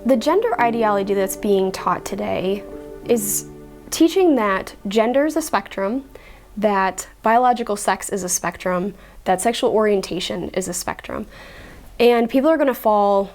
The gender ideology that's being taught today is teaching that gender is a spectrum, that biological sex is a spectrum, that sexual orientation is a spectrum. And people are going to fall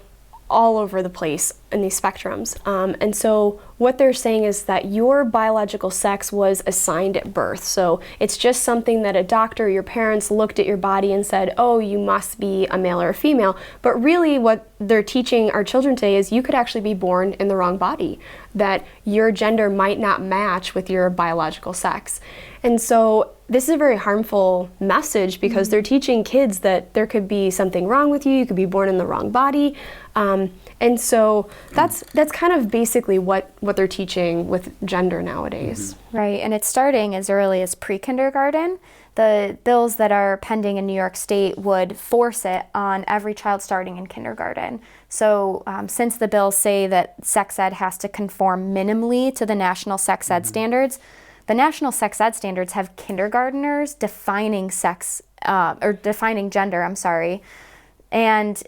all over the place in these spectrums. And so what they're saying is that your biological sex was assigned at birth. So it's just something that a doctor, your parents looked at your body and said, oh, you must be a male or a female. But really what they're teaching our children today is you could actually be born in the wrong body, that your gender might not match with your biological sex. And so this is a very harmful message because they're teaching kids that there could be something wrong with you could be born in the wrong body. And so that's kind of basically what they're teaching with gender nowadays. Right, and it's starting as early as pre-kindergarten. The bills that are pending in New York State would force it on every child starting in kindergarten. So since the bills say that sex ed has to conform minimally to the national sex ed standards, the national sex ed standards have kindergarteners defining defining gender, and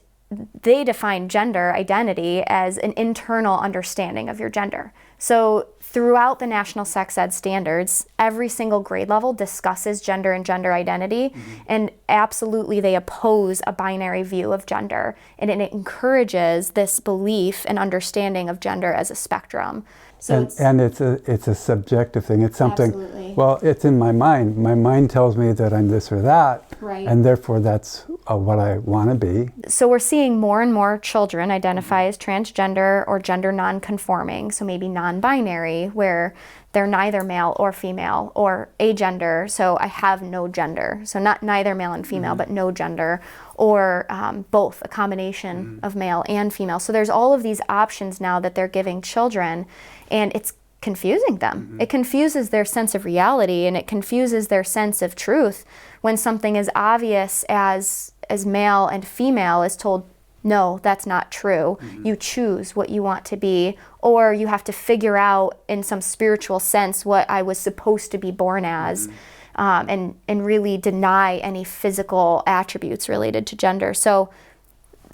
they define gender identity as an internal understanding of your gender. So throughout the national sex ed standards, every single grade level discusses gender and gender identity, and absolutely they oppose a binary view of gender, and it encourages this belief and understanding of gender as a spectrum. So it's a subjective thing. It's something, absolutely. Well, it's in my mind. My mind tells me that I'm this or that, right. And therefore that's what I want to be. So we're seeing more and more children identify as transgender or gender non-conforming, so maybe non-binary, where they're neither male or female, or agender, so I have no gender. So not neither male and female, but no gender, or both, a combination of male and female. So there's all of these options now that they're giving children, and it's confusing them. It confuses their sense of reality, and it confuses their sense of truth when something as obvious as male and female is told, no, that's not true. You choose what you want to be, or you have to figure out in some spiritual sense what I was supposed to be born as, and really deny any physical attributes related to gender. So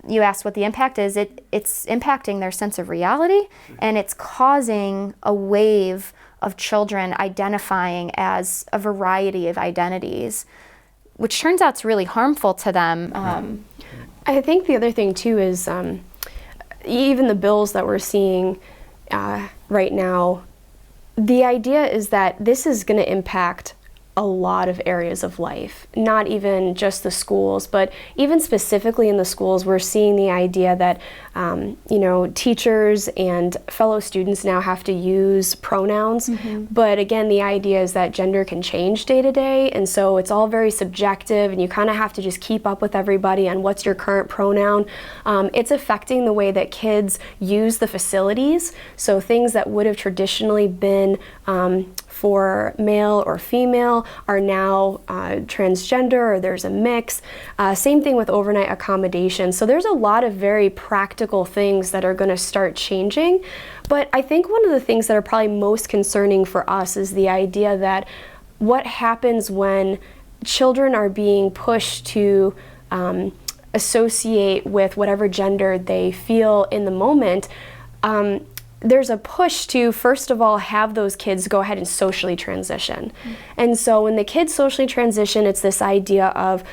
you asked what the impact is. It's impacting their sense of reality, and it's causing a wave of children identifying as a variety of identities, which turns out is really harmful to them. I think the other thing too is even the bills that we're seeing right now, the idea is that this is going to impact a lot of areas of life, not even just the schools, but even specifically in the schools, we're seeing the idea that teachers and fellow students now have to use pronouns. But again, the idea is that gender can change day to day, and so it's all very subjective, and you kind of have to just keep up with everybody on what's your current pronoun. It's affecting the way that kids use the facilities, so things that would have traditionally been for male or female are now transgender, or there's a mix. Same thing with overnight accommodation. So there's a lot of very practical things that are going to start changing. But I think one of the things that are probably most concerning for us is the idea that what happens when children are being pushed to associate with whatever gender they feel in the moment. There's a push to, first of all, have those kids go ahead and socially transition. And so when the kids socially transition, it's this idea of,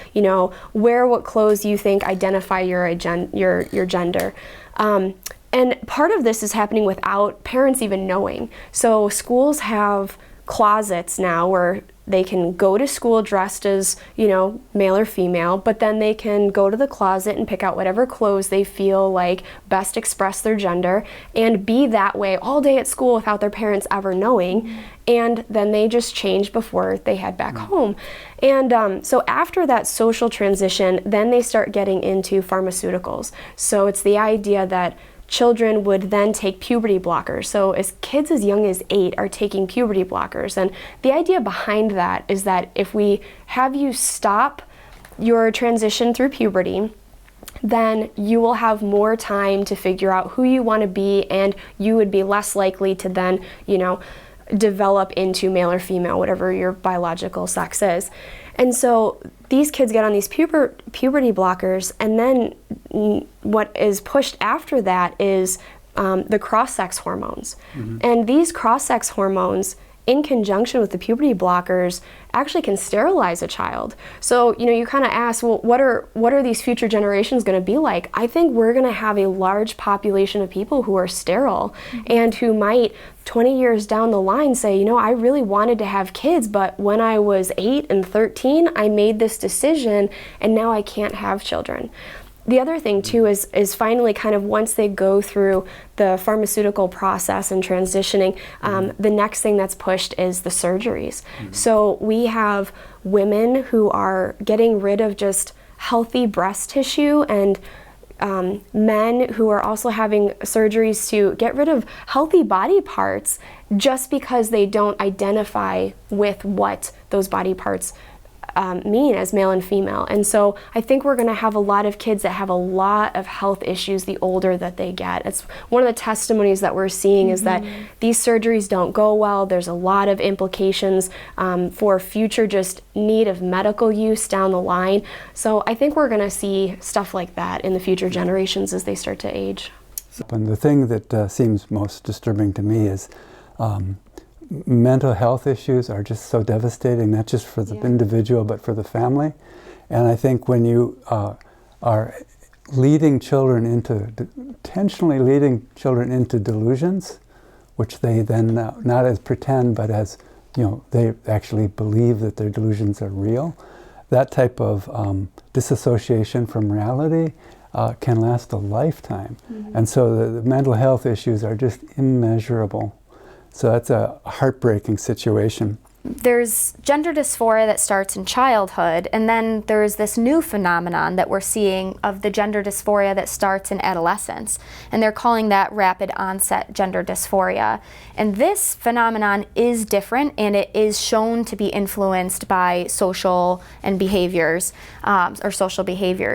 wear what clothes you think identify your gender. And part of this is happening without parents even knowing. So schools have closets now where they can go to school dressed as, male or female, but then they can go to the closet and pick out whatever clothes they feel like best express their gender and be that way all day at school without their parents ever knowing. And then they just change before they head back home. And so after that social transition, then they start getting into pharmaceuticals. So it's the idea that children would then take puberty blockers. So as kids as young as 8 are taking puberty blockers. And the idea behind that is that if we have you stop your transition through puberty, then you will have more time to figure out who you want to be, and you would be less likely to then, develop into male or female, whatever your biological sex is. And so these kids get on these puberty blockers, and then what is pushed after that is the cross-sex hormones. And these cross-sex hormones, in conjunction with the puberty blockers, actually can sterilize a child. So, you kind of ask, well, what are these future generations going to be like? I think we're going to have a large population of people who are sterile and who might 20 years down the line say, I really wanted to have kids, but when I was 8 and 13, I made this decision and now I can't have children. The other thing too is finally kind of once they go through the pharmaceutical process and transitioning, the next thing that's pushed is the surgeries. So we have women who are getting rid of just healthy breast tissue, and men who are also having surgeries to get rid of healthy body parts just because they don't identify with what those body parts mean as male and female. And so I think we're going to have a lot of kids that have a lot of health issues the older that they get. It's one of the testimonies that we're seeing is that these surgeries don't go well. There's a lot of implications for future just need of medical use down the line. So I think we're going to see stuff like that in the future generations as they start to age. And the thing that seems most disturbing to me is mental health issues are just so devastating, not just for the individual, but for the family. And I think when you are leading children intentionally leading children into delusions, which they then not as pretend, but as, they actually believe that their delusions are real, that type of disassociation from reality can last a lifetime. And so the mental health issues are just immeasurable. So that's a heartbreaking situation. There's gender dysphoria that starts in childhood, and then there's this new phenomenon that we're seeing of the gender dysphoria that starts in adolescence. And they're calling that rapid onset gender dysphoria. And this phenomenon is different, and it is shown to be influenced by social behaviors.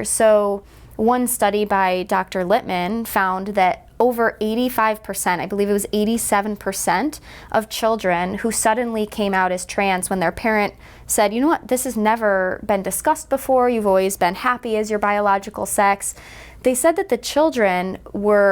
So one study by Dr. Littman found that over 85%, I believe it was 87% of children who suddenly came out as trans when their parent said, you know what, this has never been discussed before, you've always been happy as your biological sex. They said that the children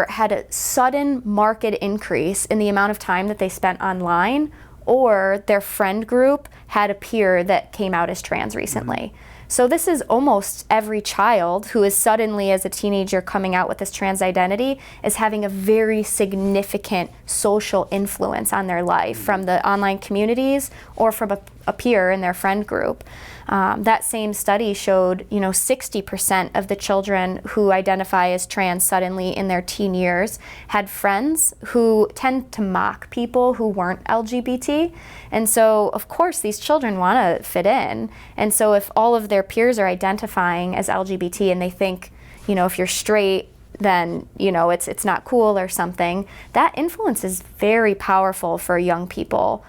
had a sudden marked increase in the amount of time that they spent online, or their friend group had a peer that came out as trans recently. So this is almost every child who is suddenly, as a teenager, coming out with this trans identity is having a very significant social influence on their life from the online communities or from a peer in their friend group. That same study showed, 60% of the children who identify as trans suddenly in their teen years had friends who tend to mock people who weren't LGBT. And so, of course, these children want to fit in. And so if all of their peers are identifying as LGBT and they think, if you're straight, then, it's not cool or something, that influence is very powerful for young people.